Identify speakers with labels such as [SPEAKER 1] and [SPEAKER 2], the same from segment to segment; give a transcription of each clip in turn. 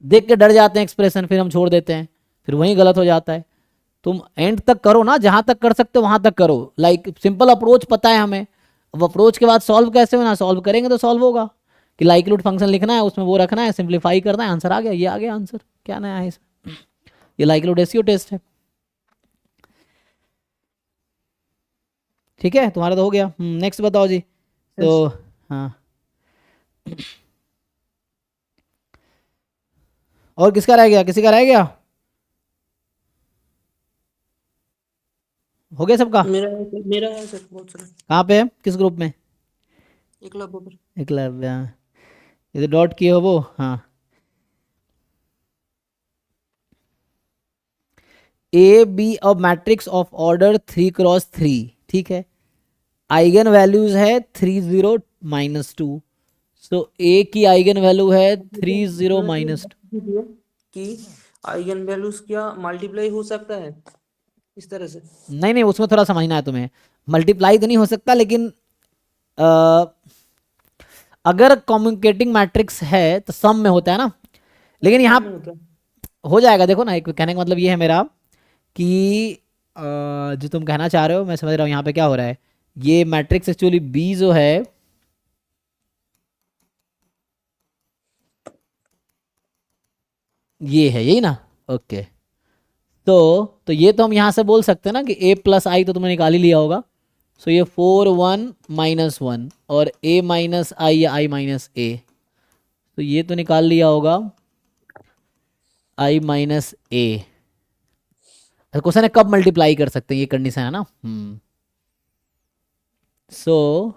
[SPEAKER 1] देख के डर जाते हैं एक्सप्रेशन, फिर हम छोड़ देते हैं, फिर वहीं गलत हो जाता है। तुम एंड तक करो ना, जहां तक कर सकते हो वहां तक करो। लाइक सिंपल अप्रोच पता है हमें, अब अप्रोच के बाद सॉल्व कैसे होना, सॉल्व करेंगे तो सॉल्व होगा। कि लाइक्लीहुड फंक्शन लिखना है, उसमें वो रखना है, सिंप्लीफाई करना है, आंसर आ गया, ये आ गया आंसर, क्या नया है इसमें। ये लाइक्लीहुड रेशियो टेस्ट है। ठीक है, तुम्हारा तो हो गया। नेक्स्ट बताओ जी।
[SPEAKER 2] यस।
[SPEAKER 1] तो हाँ, और किसका रह गया, किसी का रह गया? हो गया सबका?
[SPEAKER 2] मेरा है सर, बहुत सारा।
[SPEAKER 1] कहाँ पे है, किस ग्रुप में?
[SPEAKER 2] एकलव्य पर।
[SPEAKER 1] एकलव्य, हाँ। ये तो डॉट किए हो वो, हाँ। A be a matrix of order 3 × 3, ठीक है। आइगन वैल्यूज है 30 - 2। सो ए की आइगन वैल्यू है
[SPEAKER 2] मुझे
[SPEAKER 1] 30 - 2।
[SPEAKER 2] कीजिए कि आइगन वैल्यूज क्या मल्टीप्लाई हो सकता है इस तरह से?
[SPEAKER 1] नहीं नहीं, उसमें थोड़ा समझना है तुम्हें। मल्टीप्लाई तो नहीं हो सकता, लेकिन अ, अगर कम्युनिकेटिंग मैट्रिक्स है तो सम में होता है ना। लेकिन
[SPEAKER 2] सब
[SPEAKER 1] यहाँ
[SPEAKER 2] में होता है।
[SPEAKER 1] हो जाएगा, देखो ना, एक कहने का मतलब ये है मेरा कि जो तुम कहना चाह रहे हो मैं समझ रहा हूँ यहाँ पे क्या हो रहा है। ये मैट्रिक्स एक्चुअली बी जो है, ये है, यही ना। ओके। तो ये तो हम यहाँ से बोल सकते हैं ना कि a + i तो तुमने निकाल ही लिया होगा। सो ये 4 1 - 1 और a - i या i - a, तो ये तो निकाल लिया होगा i - a। क्वेश्चन है कब मल्टीप्लाई कर सकते हैं, ये कंडीशन है ना। सो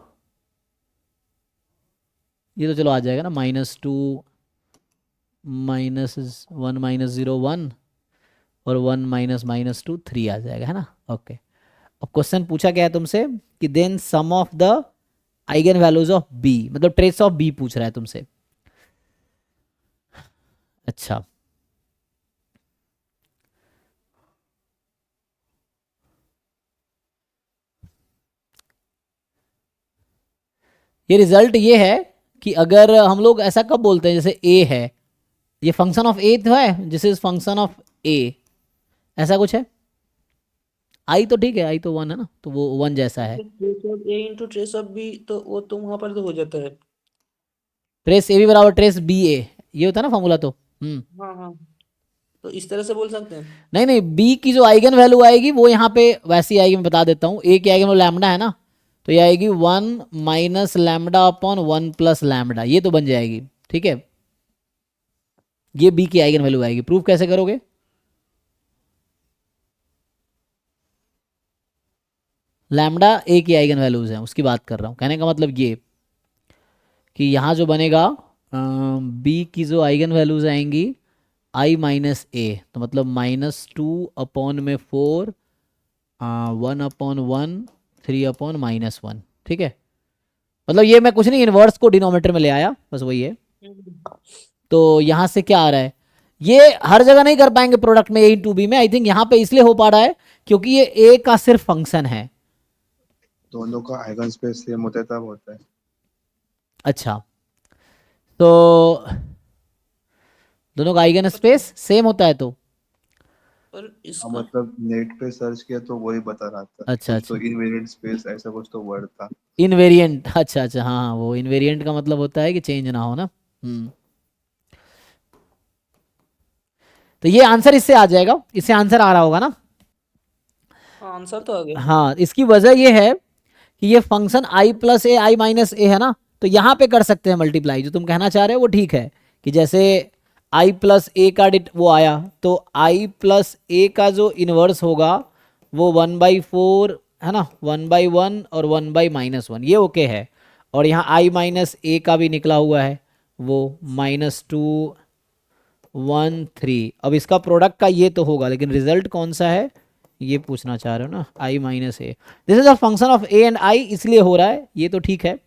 [SPEAKER 1] ये तो चलो आ जाएगा ना, -2 -1 - 0 1 और 1 - 2 3 आ जाएगा, है ना। ओके। अब क्वेश्चन पूछा गया है तुमसे कि then sum of the eigen values of B, मतलब ट्रेस ऑफ बी पूछ रहा है तुमसे। अच्छा, ये रिजल्ट ये है कि अगर हम लोग ऐसा कब बोलते हैं, जैसे ए है, ये फंक्शन ऑफ ए तो है, दिस इज फंक्शन ऑफ ए, ऐसा कुछ है। आई तो ठीक है, आई तो 1 है ना, तो वो 1 जैसा है।
[SPEAKER 2] Trace of A into trace of B, तो वो तो वहां पर तो हो जाता है।
[SPEAKER 1] ट्रेस ए बी बराबर ट्रेस बी ए, ये होता है ना फॉर्मूला तो।
[SPEAKER 2] हाँ हाँ, तो इस तरह से बोल सकते हैं।
[SPEAKER 1] नहीं नहीं, बी की जो आइगन वैल्यू आएगी वो यहाँ पे वैसी आएगी, मैं बता देता हूँ। ए की आइगन वैल्यू लैम्डा है ना, तो ये आएगी 1 - λ/1 + λ, ये तो बन जाएगी। ठीक है, ये बी की आइगन वैल्यू आएगी। प्रूफ कैसे करोगे? लैम्डा ए की आइगन वैल्यूज हैं, उसकी बात कर रहा हूँ। कहने का मतलब ये कि यहाँ जो बनेगा, बी की जो आइगन वैल्यूज आएंगी i - a, तो मतलब -2/4, 1/1, 3/-1। ठीक है, मतलब ये मैं कुछ नहीं, इनवर्स को डिनोमिनेटर में ले आया, बस वही है।
[SPEAKER 2] हम्म।
[SPEAKER 1] तो यहाँ से क्या आ रहा है, ये हर जगह नहीं कर पाएंगे प्रोडक्ट में a × b में। आई थिंक यहाँ पे इसलिए हो पा रहा है क्योंकि ये a का सिर्फ फंक्शन है।
[SPEAKER 3] दोनों का आइगन स्पेस सेम होता है तब होता है।
[SPEAKER 1] अच्छा, तो दोनों का आइगन
[SPEAKER 2] पर
[SPEAKER 1] स्पेस सेम होता है तो।
[SPEAKER 2] पर
[SPEAKER 3] हाँ,
[SPEAKER 2] इसका
[SPEAKER 3] मतलब नेट पे सर्च किया तो वही बता रहा था,
[SPEAKER 1] अच्छा
[SPEAKER 3] कुछ तो
[SPEAKER 1] अच्छा,
[SPEAKER 3] इनवेरिएंट स्पेस ऐसा कुछ तो वर्ड था।
[SPEAKER 1] इनवेरिएंट, अच्छा अच्छा, हाँ हाँ, वो इनवेरिएंट का मतलब होता है कि चेंज ना हो ना। तो ये आंसर इससे आ जाएगा, इससे आंसर आ रहा होगा ना।
[SPEAKER 2] आंसर तो आ गया।
[SPEAKER 1] हाँ, इसकी वजह ये है कि ये function i + a i - a है ना, तो यहाँ पे कर सकते हैं मल्टीप्लाई। जो तुम कहना चाह रहे हो वो ठीक है, कि जैसे i + a का डिट वो आया, तो i + a का जो इनवर्स होगा वो 1/4 है ना, 1/1 और 1/-1, ये ओके है। और यहाँ i - a का भी निकला हुआ है, वो -2 1 3। अब इसका प्रोडक्ट का ये तो होगा, लेकिन रिजल्ट कौन सा है ये पूछना चाह रहे हो ना, i - a। This is a function of a and i, इसलिए हो रहा है, ये तो ठीक है।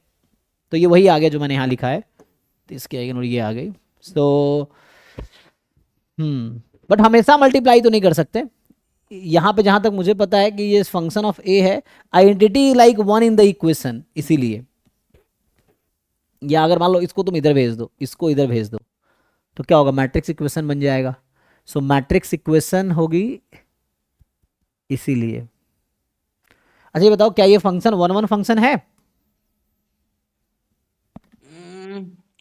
[SPEAKER 1] तो ये वही आ गया जो मैंने यहाँ लिखा है, तो इसकी आइगन और ये आ गई। सो बट हमेशा मल्टीप्लाई तो नहीं कर सकते। यहाँ पे जहाँ तक मुझे पता है कि ये फंक्शन ऑफ a है, identity like 1 in the equation, इसीलिए। या अगर मान लो इसको तुम इधर भेज दो, इसको इधर भेज दो, तो क्या होगा, मैट्रिक्स इक्वेशन बन जाएगा। सो मैट्रिक्स इक्वेशन होगी इसीलिए। अच्छा ये बताओ क्या ये फंक्शन वन वन फंक्शन है?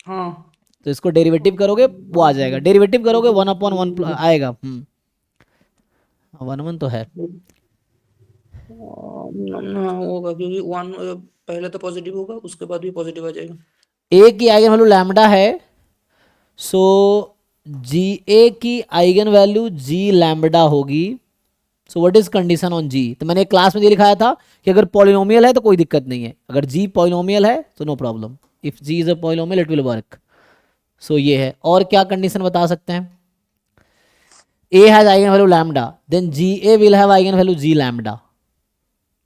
[SPEAKER 2] हाँ।
[SPEAKER 1] तो इसको डेरिवेटिव करोगे वो आ जाएगा, डेरिवेटिव करोगे वन अपॉन वन आएगा। वन वन तो है।
[SPEAKER 2] ना होगा क्योंकि वन पहले तो पॉजिटिव होगा, उसके बाद भी पॉजिटिव आ जाएगा।
[SPEAKER 1] ए की आइगन वैल्यू लैम्डा है, सो जी ए की आइगन वैल्यू जी लैम्बडा होगी। So what is condition on g? तो मैंने क्लास में ये लिखाया था कि अगर पॉलिनोमियल है तो कोई दिक्कत नहीं है, अगर जी पॉलिनोमियल है तो no problem, if ji is a polynomial it will work. So ये है। और क्या कंडीशन बता सकते हैं? A has eigen value lambda, then g A will have eigen value g lambda.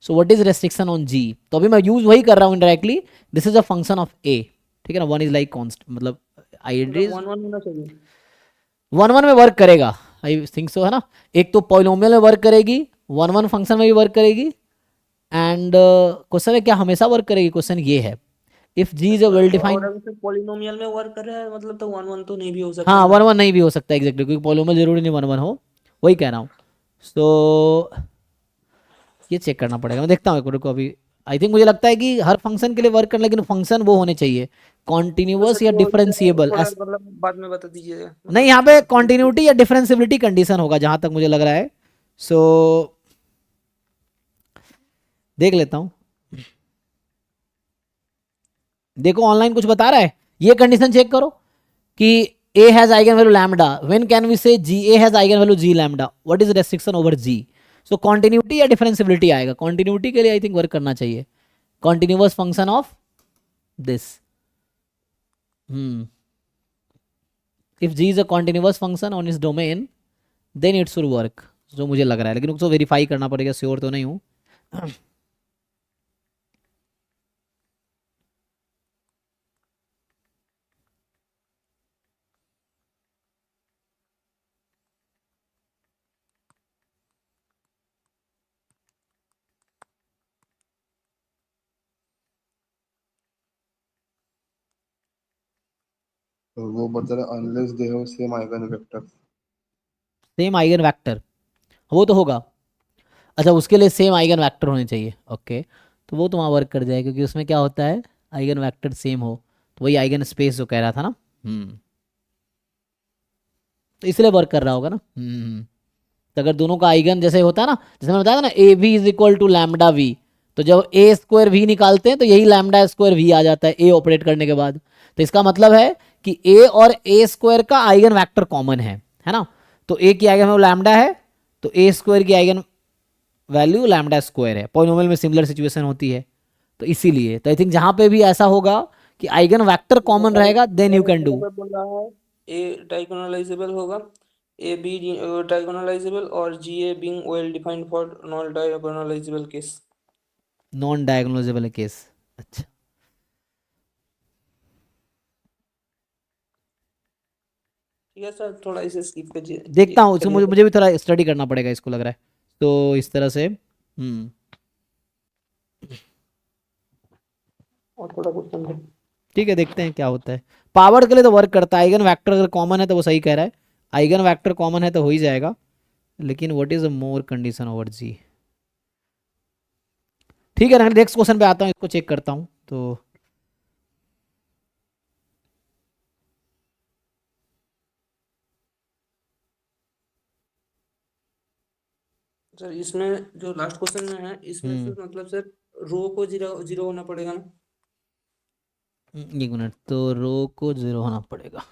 [SPEAKER 1] So what is restriction on g? तो अभी मैं यूज वही कर रहा हूँ directly, this is a function of A, ठीक है ना, वन इज लाइक कॉन्स्ट, मतलब आइडेंटिटी
[SPEAKER 2] वन वन होना चाहिए।
[SPEAKER 1] वन वन में वर्क करेगा, आई थिंक सो, है ना। एक तो पॉलिनोमियल में वर्क करेगी, वन वन फंक्शन में भी वर्क करेगी, एंड क्वेश्चन है क्या हमेशा वर्क करेगी? क्वेश्चन ये है if ji is a well
[SPEAKER 2] और
[SPEAKER 1] डिफाइंड।
[SPEAKER 2] अगर से पॉलिनोमियल में वर्क कर रहा है मतलब तो वन वन तो नहीं भी हो सकता
[SPEAKER 1] हाँ
[SPEAKER 2] है ना।
[SPEAKER 1] वन वन नहीं भी हो सकता एग्जैक्टली, क्योंकि पॉलिनोमियल जरूरी नहीं वन वन हो, वही कह रहा हूँ। सो ये चेक करना पड़ेगा, मैं देखता हूँ एक को अभी। आई थिंक मुझे लगता है कि हर फंक्शन के लिए वर्क करना, लेकिन फंक्शन वो होने चाहिए
[SPEAKER 2] तो सर
[SPEAKER 1] कॉन्टिन्यूअस या
[SPEAKER 2] तो इधर
[SPEAKER 1] डिफरेंशिएबल।
[SPEAKER 2] थोड़ा मतलब बाद में बता दीजिएगा,
[SPEAKER 1] नहीं,
[SPEAKER 2] मतलब
[SPEAKER 1] यहाँ पे कॉन्टिन्यूटी या डिफरेंशिएबिलिटी कंडीशन होगा जहां तक मुझे लग रहा है। सो देख लेता हूँ, देखो ऑनलाइन कुछ बता रहा है, ये कंडीशन चेक करो कि a has eigen value lambda, when can we say g A has eigen value g lambda, what is restriction over g? So continuity या डिफरेंशिएबिलिटी आएगा, कॉन्टिन्यूटी के लिए आई थिंक वर्क करना चाहिए, continuous function of this. If ji is a continuous function on इस domain then it should work, जो मुझे लग रहा है, लेकिन उसको वेरीफाई करना पड़ेगा, श्योर तो नहीं हूँ।
[SPEAKER 3] तो वो बता रहा unless they have same eigen vector.
[SPEAKER 1] Same eigen vector, वो तो होगा। अच्छा उसके लिए सेम आइगन वेक्टर होने चाहिए, ओके। तो वो तो वहाँ वर्क कर जाएगा, क्योंकि उसमें क्या होता है, आइगन वेक्टर सेम हो, तो वही आइगन स्पेस जो कह रहा था ना। तो इसलिए वर्क कर रहा होगा ना। तो अगर दोनों का आइगन जैसे होता है ना, जैसे मैंने बताया था ना A V is equal to lambda V, तो जब ए स्क्वायर वी निकालते हैं तो यही लैम्डा स्क्वायर वी आ जाता है ए ऑपरेट करने के बाद। तो इसका मतलब है कि ए और ए स्क्वायर का आइगन वेक्टर कॉमन है ना। तो ए की आइगन वैल्यू लैम्डा है, तो ए स्क्वायर की आइगन वैल्यू लैम्डा स्क्वायर है, पॉलिनोमियल में सिमिलर सिचुएशन होती है, तो इसीलिए। तो आई थिंक जहां पे भी ऐसा होगा कि आइगन वेक्टर कॉमन रहेगा देन यू कैन डू।
[SPEAKER 2] बोल रहा है ए डायगोनलाइजेबल होगा, ए बी डायगोनलाइजेबल और g A being well defined for non diagonalisable case.
[SPEAKER 1] Non diagonalisable case, अच्छा
[SPEAKER 2] ठीक है सर, थोड़ा इसे स्किप कीजिए
[SPEAKER 1] देखता हूँ, इसको
[SPEAKER 2] करिए
[SPEAKER 1] मुझे भी थोड़ा स्टडी करना पड़ेगा इसको, लग रहा है। तो इस तरह से
[SPEAKER 2] और थोड़ा कुछ समझे।
[SPEAKER 1] ठीक है, देखते हैं क्या होता है। पावर के लिए तो वर्क करता है, आइगन वेक्टर अगर कॉमन है तो वो सही कह रहा है, आइगन वेक्टर कॉमन है तो हो ही जाएगा, लेकिन what is a more condition over g. ठीक है ना, नेक्स्ट क्वेश्चन पे आता हूँ, इसको चेक करता हूँ। तो
[SPEAKER 2] सर इसमें जो लास्ट क्वेश्चन में है इसमें से मतलब सर रो को जीरो जीरो होना पड़ेगा ना।
[SPEAKER 1] एक मिनट, तो रो को जीरो होना पड़ेगा।